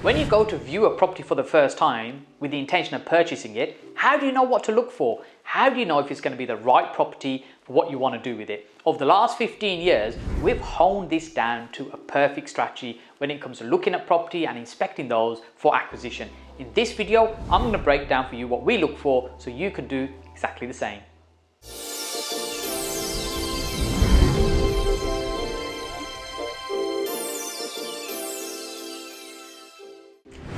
When you go to view a property for the first time with the intention of purchasing it, how do you know what to look for? How do you know if it's going to be the right property for what you want to do with it? Over the last 15 years, we've honed this down to a perfect strategy when it comes to looking at property and inspecting those for acquisition. In this video, I'm going to break down for you what we look for so you can do exactly the same.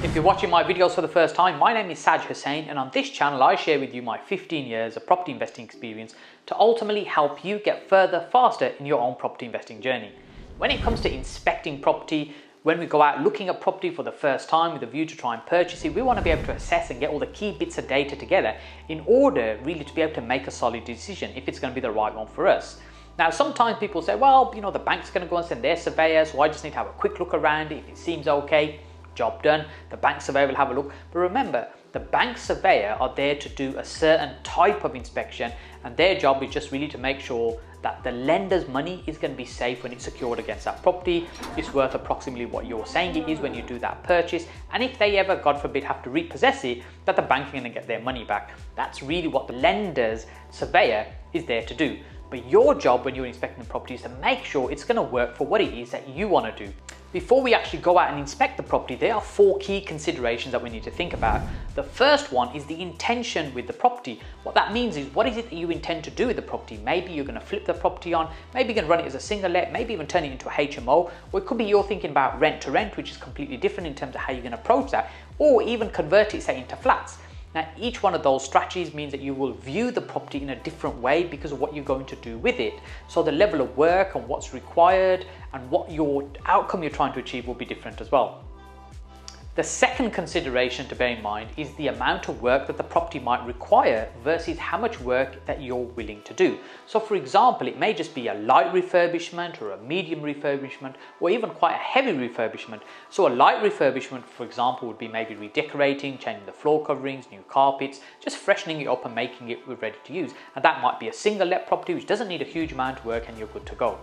If you're watching my videos for the first time, my name is Saj Hussain, and on this channel I share with you my 15 years of property investing experience to ultimately help you get further faster in your own property investing journey. When it comes to inspecting property, when we go out looking at property for the first time with a view to try and purchase it, we want to be able to assess and get all the key bits of data together in order really to be able to make a solid decision if it's going to be the right one for us. Now, sometimes people say, well, the bank's going to go and send their surveyor, so I just need to have a quick look around it. If it seems okay, job done. The bank surveyor will have a look. But remember, the bank surveyor are there to do a certain type of inspection, and their job is just really to make sure that the lender's money is going to be safe when it's secured against that property. It's worth approximately what you're saying it is when you do that purchase. And if they ever, God forbid, have to repossess it, that the bank are going to get their money back. That's really what the lender's surveyor is there to do. But your job when you're inspecting the property is to make sure it's going to work for what it is that you want to do. Before we actually go out and inspect the property, there are 4 key considerations that we need to think about. The first one is the intention with the property. What that means is, what is it that you intend to do with the property? Maybe you're going to flip the property on, maybe you're going to run it as a single let, maybe even turn it into a HMO, or it could be you're thinking about rent to rent, which is completely different in terms of how you're going to approach that, or even convert it, say, into flats. Now, each one of those strategies means that you will view the property in a different way because of what you're going to do with it. So the level of work and what's required and what your outcome you're trying to achieve will be different as well. The second consideration to bear in mind is the amount of work that the property might require versus how much work that you're willing to do. So for example, it may just be a light refurbishment or a medium refurbishment or even quite a heavy refurbishment. So a light refurbishment, for example, would be maybe redecorating, changing the floor coverings, new carpets, just freshening it up and making it ready to use. And that might be a single let property which doesn't need a huge amount of work and you're good to go.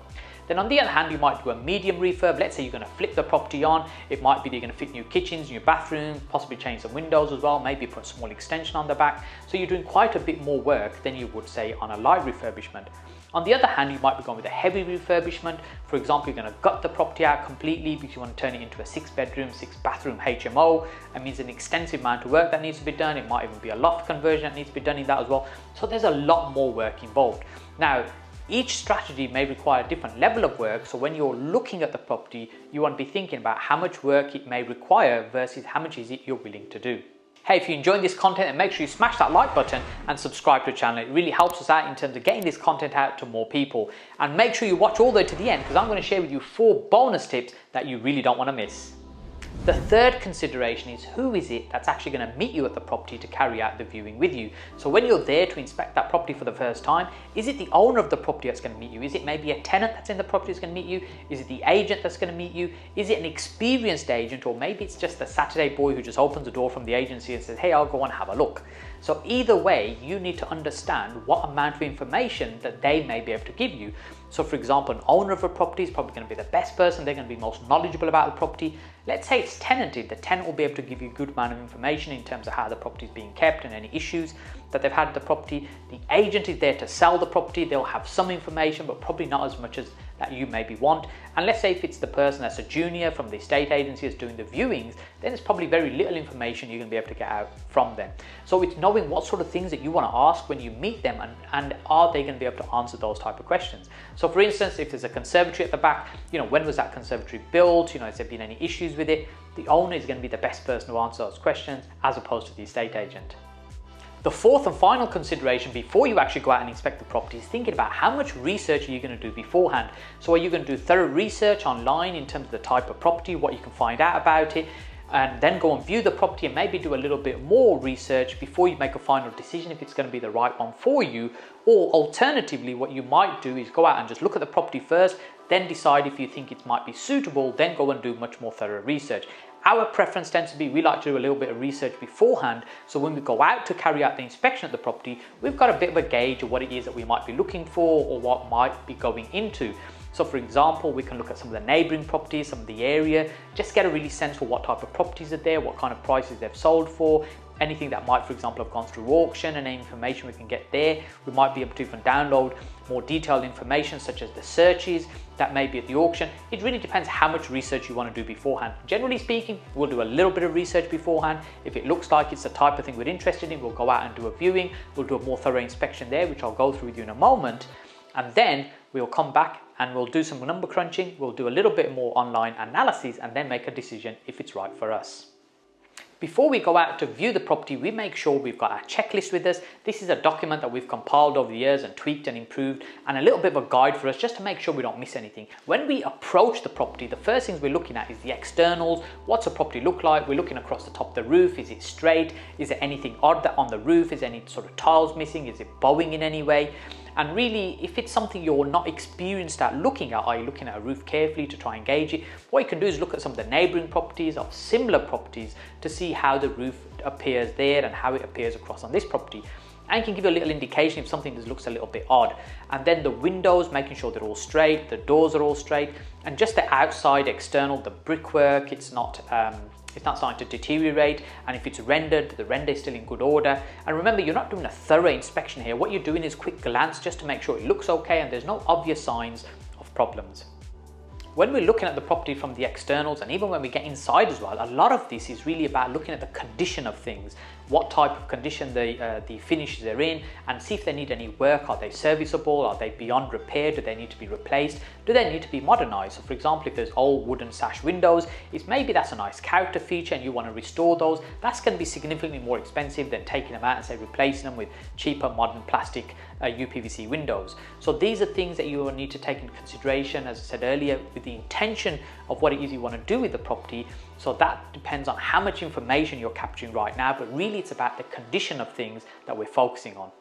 Then on the other hand, you might do a medium refurb. Let's say you're going to flip the property on. It might be that you're going to fit new kitchens, new bathrooms, possibly change some windows as well, maybe put a small extension on the back. So you're doing quite a bit more work than you would say on a light refurbishment. On the other hand, you might be going with a heavy refurbishment. For example, you're going to gut the property out completely because you want to turn it into a 6-bedroom, 6-bathroom HMO. That means an extensive amount of work that needs to be done. It might even be a loft conversion that needs to be done in that as well. So there's a lot more work involved. Now, each strategy may require a different level of work, so when you're looking at the property, you want to be thinking about how much work it may require versus how much is it you're willing to do. Hey, if you're enjoying this content, then make sure you smash that like button and subscribe to the channel. It really helps us out in terms of getting this content out to more people. And make sure you watch all the way to the end because I'm going to share with you 4 bonus tips that you really don't want to miss. The third consideration is, who is it that's actually going to meet you at the property to carry out the viewing with you? So when you're there to inspect that property for the first time, is it the owner of the property that's going to meet you? Is it maybe a tenant that's in the property that's going to meet you? Is it the agent that's going to meet you? Is it an experienced agent, or maybe it's just the Saturday boy who just opens the door from the agency and says, hey, I'll go and have a look. So either way, you need to understand what amount of information that they may be able to give you. So for example, an owner of a property is probably going to be the best person. They're going to be most knowledgeable about the property. Let's say it's tenanted. The tenant will be able to give you a good amount of information in terms of how the property is being kept and any issues that they've had with the property. The agent is there to sell the property. They'll have some information, but probably not as much as that you maybe want. And let's say if it's the person that's a junior from the estate agency that's doing the viewings, then there's probably very little information you're going to be able to get out from them. So it's knowing what sort of things that you want to ask when you meet them, and are they going to be able to answer those type of questions. So for instance, if there's a conservatory at the back, when was that conservatory built? Has there been any issues with it? The owner is going to be the best person to answer those questions as opposed to the estate agent. The fourth and final consideration before you actually go out and inspect the property is thinking about how much research are you going to do beforehand. So are you going to do thorough research online in terms of the type of property, what you can find out about it, and then go and view the property and maybe do a little bit more research before you make a final decision if it's going to be the right one for you? Or alternatively, what you might do is go out and just look at the property first, then decide if you think it might be suitable, then go and do much more thorough research. Our preference tends to be we like to do a little bit of research beforehand, so when we go out to carry out the inspection of the property, we've got a bit of a gauge of what it is that we might be looking for or what might be going into. So for example, we can look at some of the neighbouring properties, some of the area, just get a really sense for what type of properties are there, what kind of prices they've sold for, anything that might, for example, have gone through auction, and any information we can get there. We might be able to even download more detailed information such as the searches that may be at the auction. It really depends how much research you want to do beforehand. Generally speaking, we'll do a little bit of research beforehand. If it looks like it's the type of thing we're interested in, we'll go out and do a viewing. We'll do a more thorough inspection there, which I'll go through with you in a moment. And then we'll come back and we'll do some number crunching. We'll do a little bit more online analysis and then make a decision if it's right for us. Before we go out to view the property, we make sure we've got our checklist with us. This is a document that we've compiled over the years and tweaked and improved, and a little bit of a guide for us just to make sure we don't miss anything. When we approach the property, the first things we're looking at is the externals. What's the property look like? We're looking across the top of the roof. Is it straight? Is there anything odd on the roof? Is there any sort of tiles missing? Is it bowing in any way? And really, if it's something you're not experienced at looking at, are you looking at a roof carefully to try and gauge it? What you can do is look at some of the neighbouring properties of similar properties to see how the roof appears there and how it appears across on this property. And can give you a little indication if something just looks a little bit odd. And then the windows, making sure they're all straight, the doors are all straight, and just the outside external, the brickwork, it's not starting to deteriorate, and if it's rendered, the render is still in good order. And remember, you're not doing a thorough inspection here. What you're doing is quick glance just to make sure it looks okay and there's no obvious signs of problems. When we're looking at the property from the externals, and even when we get inside as well, a lot of this is really about looking at the condition of things, what type of condition the finishes are in, and see if they need any work. Are they serviceable? Are they beyond repair? Do they need to be replaced? Do they need to be modernized? So for example, if there's old wooden sash windows, maybe that's a nice character feature and you want to restore those. That's going to be significantly more expensive than taking them out and say replacing them with cheaper modern plastic UPVC windows. So these are things that you will need to take into consideration, as I said earlier, with the intention of what it is you want to do with the property. So that depends on how much information you're capturing right now, but really it's about the condition of things that we're focusing on.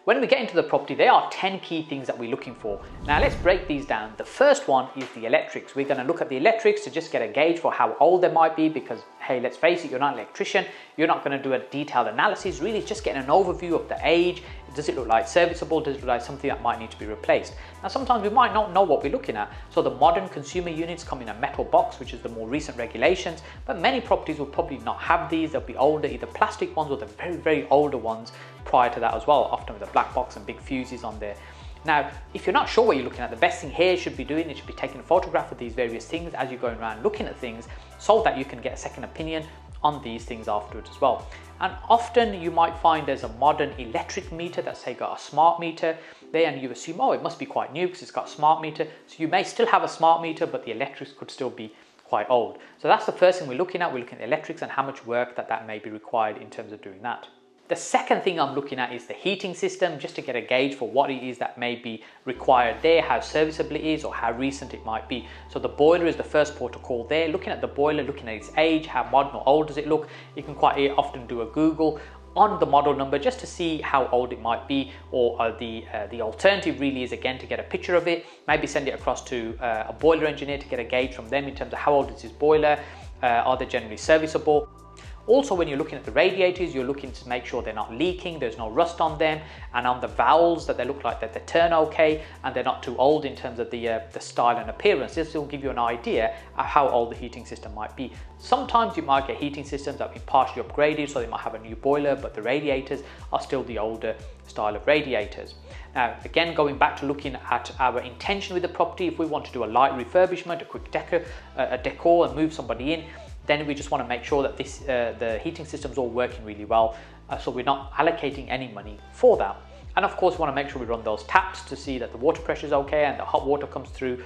When we get into the property, there are 10 key things that we're looking for. Now let's break these down. The first one is the electrics. We're going to look at the electrics to just get a gauge for how old they might be, because hey, let's face it, you're not an electrician. You're not going to do a detailed analysis. Really, it's just getting an overview of the age. Does it look like serviceable? Does it look like something that might need to be replaced? Now, sometimes we might not know what we're looking at. So the modern consumer units come in a metal box, which is the more recent regulations, but many properties will probably not have these. They'll be older, either plastic ones or the very, very older ones prior to that as well, often with a black box and big fuses on there. Now, if you're not sure what you're looking at, the best thing here should be doing, it should be taking a photograph of these various things as you're going around looking at things, so that you can get a second opinion on these things afterwards as well. And often you might find there's a modern electric meter that's say got a smart meter there, and you assume, oh, it must be quite new because it's got a smart meter. So you may still have a smart meter, but the electrics could still be quite old. So that's the first thing we're looking at. We're looking at the electrics and how much work that may be required in terms of doing that. The second thing I'm looking at is the heating system, just to get a gauge for what it is that may be required there, how serviceable it is or how recent it might be. So the boiler is the first port of call there. Looking at the boiler, looking at its age, how modern or old does it look. You can quite often do a Google on the model number just to see how old it might be, or the alternative really is again to get a picture of it, maybe send it across to a boiler engineer to get a gauge from them in terms of how old is this boiler, are they generally serviceable. Also, when you're looking at the radiators, you're looking to make sure they're not leaking, there's no rust on them, and on the valves that they look like that they turn okay and they're not too old in terms of the style and appearance. This will give you an idea of how old the heating system might be. Sometimes you might get heating systems that have been partially upgraded, so they might have a new boiler, but the radiators are still the older style of radiators. Now, again, going back to looking at our intention with the property, if we want to do a light refurbishment, a quick decor and move somebody in, then we just want to make sure that the heating system is all working really well, so we're not allocating any money for that. And of course, we want to make sure we run those taps to see that the water pressure is okay and the hot water comes through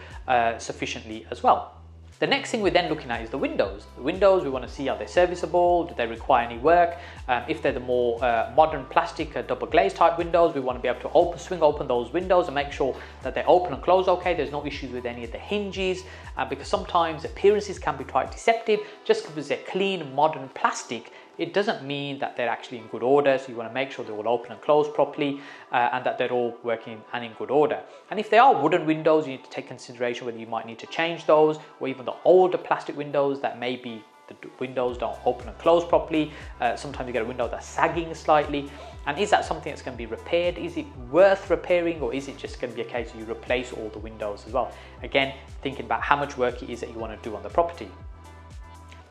sufficiently as well. The next thing we're then looking at is the windows. The windows, we want to see, are they serviceable? Do they require any work? If they're the more modern plastic double glazed type windows, we want to be able to swing open those windows and make sure that they open and close okay. There's no issues with any of the hinges, because sometimes appearances can be quite deceptive. Just because they're clean, modern plastic, it doesn't mean that they're actually in good order. So you want to make sure they're all open and closed properly, and that they're all working and in good order. And if they are wooden windows, you need to take consideration whether you might need to change those, or even the older plastic windows that may be the windows don't open and close properly. Sometimes you get a window that's sagging slightly. And is that something that's going to be repaired? Is it worth repairing, or is it just going to be a case of you replace all the windows as well? Again, thinking about how much work it is that you want to do on the property.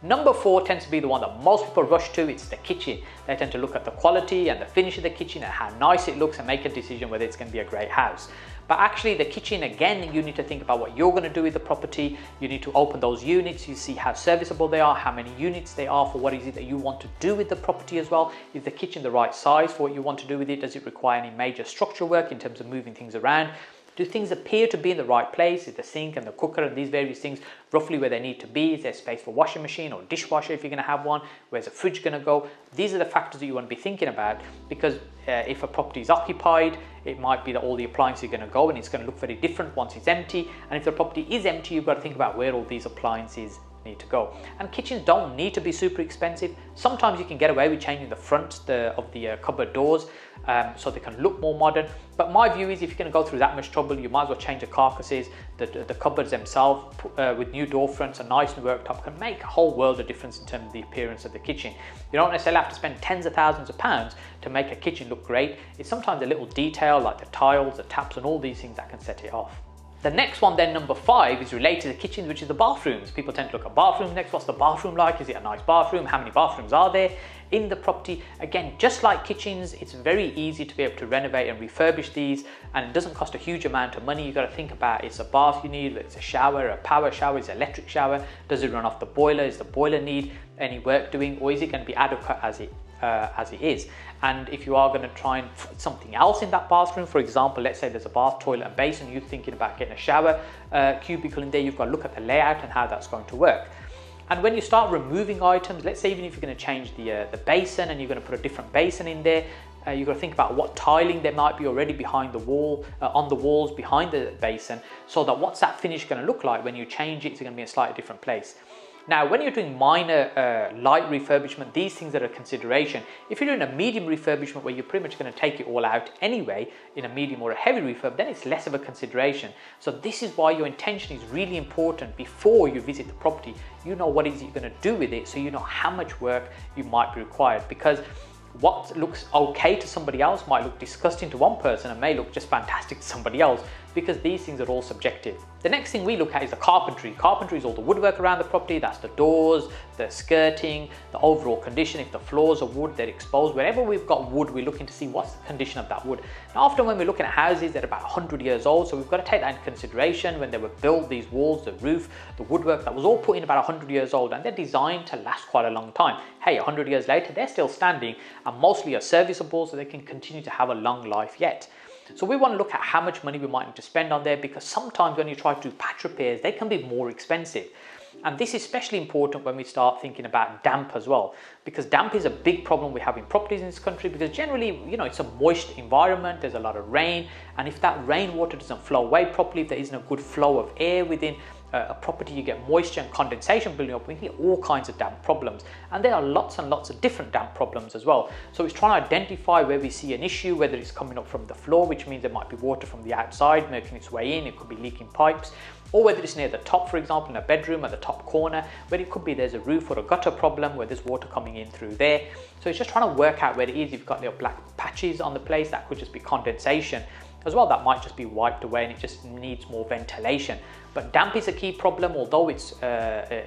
Number 4 tends to be the one that most people rush to. It's the kitchen. They tend to look at the quality and the finish of the kitchen and how nice it looks and make a decision whether it's going to be a great house. But actually the kitchen, again, you need to think about what you're going to do with the property. You need to open those units, you see how serviceable they are, how many units they are, for what is it that you want to do with the property as well. Is the kitchen the right size for what you want to do with it? Does it require any major structural work in terms of moving things around? Do things appear to be in the right place? Is the sink and the cooker and these various things roughly where they need to be? Is there space for washing machine or dishwasher if you're going to have one? Where's the fridge going to go? These are the factors that you want to be thinking about, because if a property is occupied, it might be that all the appliances are going to go and it's going to look very different once it's empty. And if the property is empty, you've got to think about where all these appliances need to go. And kitchens don't need to be super expensive. Sometimes you can get away with changing the front of the cupboard doors so they can look more modern. But my view is, if you're going to go through that much trouble, you might as well change the carcasses. The cupboards themselves with new door fronts and nice new worktop can make a whole world of difference in terms of the appearance of the kitchen. You don't necessarily have to spend tens of thousands of pounds to make a kitchen look great. It's sometimes a little detail like the tiles, the taps and all these things that can set it off. The next one then, number 5, is related to the kitchens, which is the bathrooms. People tend to look at bathrooms next. What's the bathroom like? Is it a nice bathroom? How many bathrooms are there in the property? Again, just like kitchens, it's very easy to be able to renovate and refurbish these, and it doesn't cost a huge amount of money. You've got to think about, it's a bath you need, it's a shower, a power shower, it's an electric shower. Does it run off the boiler? Does the boiler need any work doing, or is it going to be adequate as it is? And if you are going to try and put something else in that bathroom, for example, let's say there's a bath, toilet and basin, you're thinking about getting a shower cubicle in there, you've got to look at the layout and how that's going to work. And when you start removing items, let's say even if you're going to change the basin and you're going to put a different basin in there, you've got to think about what tiling there might be already behind the wall, on the walls behind the basin, so that what's that finish going to look like when you change it? It's going to be a slightly different place. Now, when you're doing minor light refurbishment, these things are a consideration. If you're doing a medium refurbishment where you're pretty much going to take it all out anyway in a medium or a heavy refurb, then it's less of a consideration. So this is why your intention is really important before you visit the property. You know what it is you're going to do with it, so you know how much work you might be required, because what looks okay to somebody else might look disgusting to one person and may look just fantastic to somebody else, because these things are all subjective. The next thing we look at is the carpentry. Carpentry is all the woodwork around the property. That's the doors, the skirting, the overall condition. If the floors are wood, they're exposed. Wherever we've got wood, we're looking to see what's the condition of that wood. Now, often when we're looking at houses, they're about 100 years old, so we've got to take that into consideration. When they were built, these walls, the roof, the woodwork, that was all put in about 100 years old, and they're designed to last quite a long time. Hey, 100 years later, they're still standing and mostly are serviceable, so they can continue to have a long life yet. So we want to look at how much money we might need to spend on there, because sometimes when you try to do patch repairs, they can be more expensive. And this is especially important when we start thinking about damp as well, because damp is a big problem we have in properties in this country, because generally, you know, it's a moist environment, there's a lot of rain, and if that rainwater doesn't flow away properly, if there isn't a good flow of air within a property, you get moisture and condensation building up, we can get all kinds of damp problems. And there are lots and lots of different damp problems as well. So it's trying to identify where we see an issue, whether it's coming up from the floor, which means there might be water from the outside making its way in, it could be leaking pipes, or whether it's near the top, for example, in a bedroom at the top corner, where it could be there's a roof or a gutter problem where there's water coming in through there. So it's just trying to work out where it is. You've got little black patches on the place, that could just be condensation as well, that might just be wiped away and it just needs more ventilation. But damp is a key problem. Although it's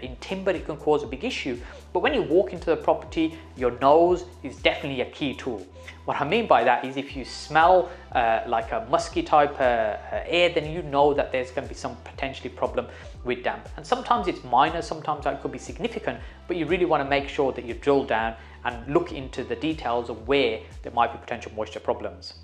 in timber, it can cause a big issue. But when you walk into the property, your nose is definitely a key tool. What I mean by that is, if you smell like a musky type air, then you know that there's going to be some potentially problem with damp. And sometimes it's minor, sometimes that could be significant, but you really want to make sure that you drill down and look into the details of where there might be potential moisture problems.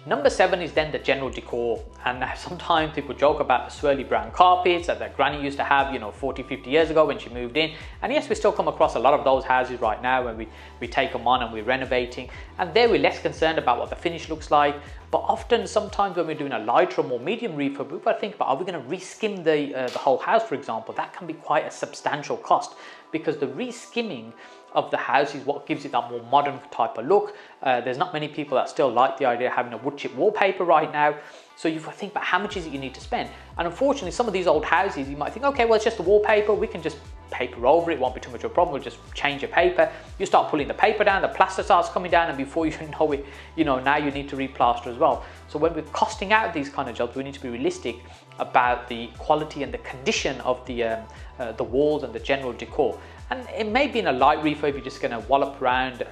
Number 7 is then the general decor, and sometimes people joke about the swirly brown carpets that their granny used to have, you know, 40, 50 years ago when she moved in. And yes, we still come across a lot of those houses right now when we take them on and we're renovating, and there we're less concerned about what the finish looks like. But often, sometimes when we're doing a lighter or more medium refurb, we've got to think about, are we going to reskim the whole house, for example? That can be quite a substantial cost, because the reskimming of the house is what gives it that more modern type of look. There's not many people that still like the idea of having a wood chip wallpaper right now. So you've got to think about how much is it you need to spend. And unfortunately, some of these old houses, you might think, okay, well, it's just the wallpaper. We can just paper over it, won't be too much of a problem. We'll just change your paper. You start pulling the paper down, the plaster starts coming down, and before you know it, now you need to replaster as well. So when we're costing out these kind of jobs, we need to be realistic about the quality and the condition of the walls and the general decor. And it may be in a light refurb if you're just going to wallop around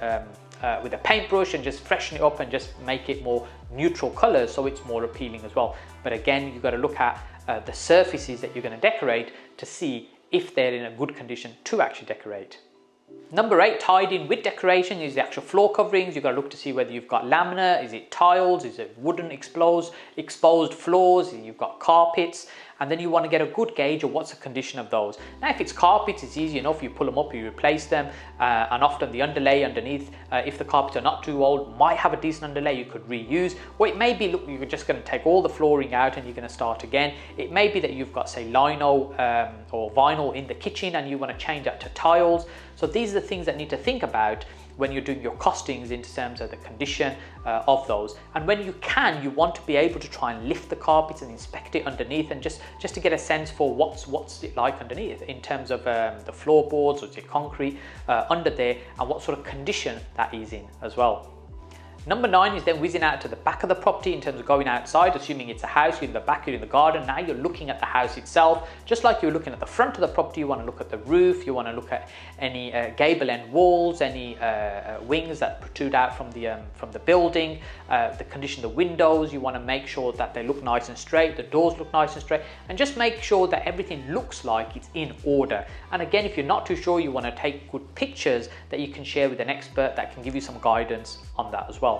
with a paintbrush and just freshen it up and just make it more neutral colors so it's more appealing as well. But again, you've got to look at the surfaces that you're going to decorate to see if they're in a good condition to actually decorate. Number 8, tied in with decoration, is the actual floor coverings. You've got to look to see whether you've got laminate, is it tiles, is it wooden exposed floors, you've got carpets, and then you want to get a good gauge of what's the condition of those. Now if it's carpets, it's easy enough, you pull them up, you replace them, and often the underlay underneath, if the carpets are not too old, might have a decent underlay you could reuse. Or it may be, look, you're just going to take all the flooring out and you're going to start again. It may be that you've got, say, lino or vinyl in the kitchen and you want to change that to tiles. So these are the things that you need to think about when you're doing your costings in terms of the condition of those. And when you can, you want to be able to try and lift the carpets and inspect it underneath, and just to get a sense for what's it like underneath in terms of the floorboards or the concrete under there, and what sort of condition that is in as well. Number 9 is then whizzing out to the back of the property in terms of going outside, assuming it's a house, you're in the back, you're in the garden. Now you're looking at the house itself. Just like you're looking at the front of the property, you want to look at the roof, you want to look at any gable end walls, any wings that protrude out from the building, the condition of the windows. You want to make sure that they look nice and straight, the doors look nice and straight, and just make sure that everything looks like it's in order. And again, if you're not too sure, you want to take good pictures that you can share with an expert that can give you some guidance on that as well.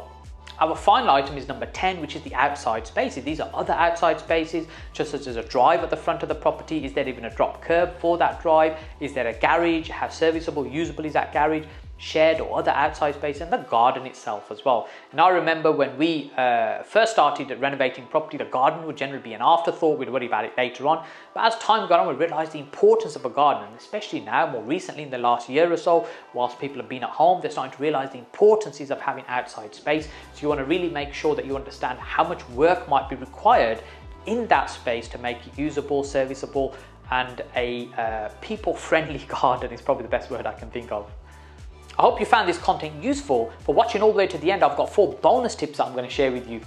Our final item is number 10, which is the outside spaces. These are other outside spaces, just as there's a drive at the front of the property. Is there even a drop curb for that drive? Is there a garage? How serviceable, usable is that garage? Shed or other outside space, and the garden itself as well. And I remember when we first started renovating property, the garden would generally be an afterthought. We'd worry about it later on. But as time got on, we realized the importance of a garden, and especially now, more recently in the last year or so, whilst people have been at home, they're starting to realize the importance of having outside space. So you want to really make sure that you understand how much work might be required in that space to make it usable, serviceable, and a people-friendly garden is probably the best word I can think of. I hope you found this content useful. For watching all the way to the end, I've got 4 bonus tips that I'm going to share with you.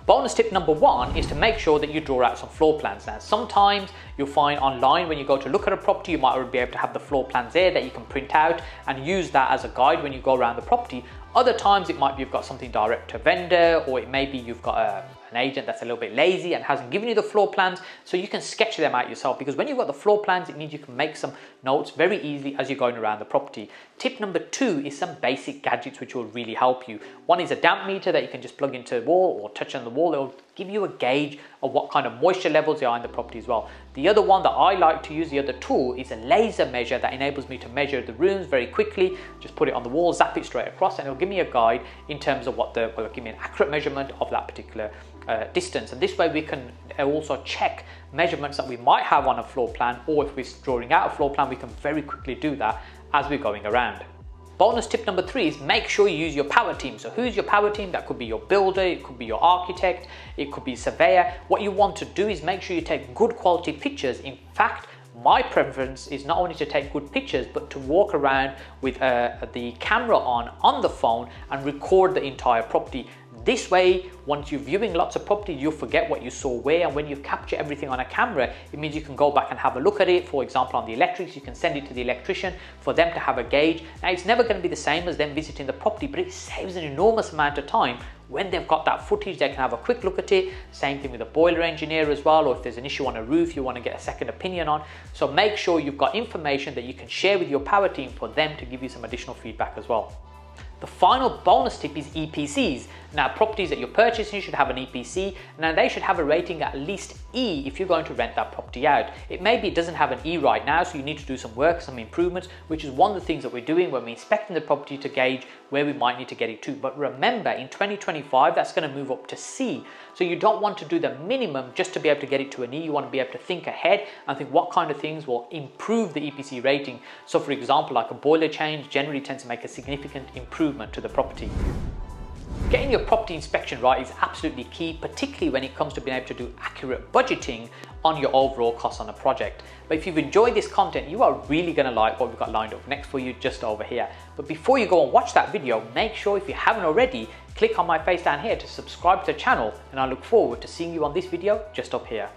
Bonus tip number 1 is to make sure that you draw out some floor plans. Now, sometimes you'll find online when you go to look at a property, you might already be able to have the floor plans there that you can print out and use that as a guide when you go around the property. Other times it might be you've got something direct to vendor, or it may be you've got an agent that's a little bit lazy and hasn't given you the floor plans, so you can sketch them out yourself, because when you've got the floor plans, it means you can make some notes very easily as you're going around the property. Tip number 2 is some basic gadgets which will really help you. One is a damp meter that you can just plug into the wall or touch on the wall. It'll give you a gauge of what kind of moisture levels there are in the property as well. The other one that I like to use, the other tool, is a laser measure that enables me to measure the rooms very quickly. Just put it on the wall, zap it straight across, and it'll give me a guide in terms of it'll give me an accurate measurement of that particular distance. And this way we can also check measurements that we might have on a floor plan, or if we're drawing out a floor plan, we can very quickly do that as we're going around. Bonus tip number 3 is make sure you use your power team. So who's your power team? That could be your builder, it could be your architect, it could be surveyor. What you want to do is make sure you take good quality pictures. In fact, my preference is not only to take good pictures, but to walk around with the camera on the phone and record the entire property. This way, once you're viewing lots of property, you'll forget what you saw where, and when you capture everything on a camera, it means you can go back and have a look at it. For example, on the electrics, you can send it to the electrician for them to have a gauge. Now, it's never going to be the same as them visiting the property, but it saves an enormous amount of time. When they've got that footage, they can have a quick look at it. Same thing with a boiler engineer as well, or if there's an issue on a roof you want to get a second opinion on. So make sure you've got information that you can share with your power team for them to give you some additional feedback as well. The final bonus tip is EPCs. Now, properties that you're purchasing should have an EPC. Now, they should have a rating at least E if you're going to rent that property out. It maybe it doesn't have an E right now, so you need to do some work, some improvements, which is one of the things that we're doing when we're inspecting the property to gauge where we might need to get it to. But remember, in 2025, that's going to move up to C. So you don't want to do the minimum just to be able to get it to an E. You want to be able to think ahead and think what kind of things will improve the EPC rating. So for example, like a boiler change generally tends to make a significant improvement to the property. Getting your property inspection right is absolutely key, particularly when it comes to being able to do accurate budgeting on your overall cost on the project. But if you've enjoyed this content, you are really going to like what we've got lined up next for you just over here. But before you go and watch that video, make sure if you haven't already, click on my face down here to subscribe to the channel, and I look forward to seeing you on this video just up here.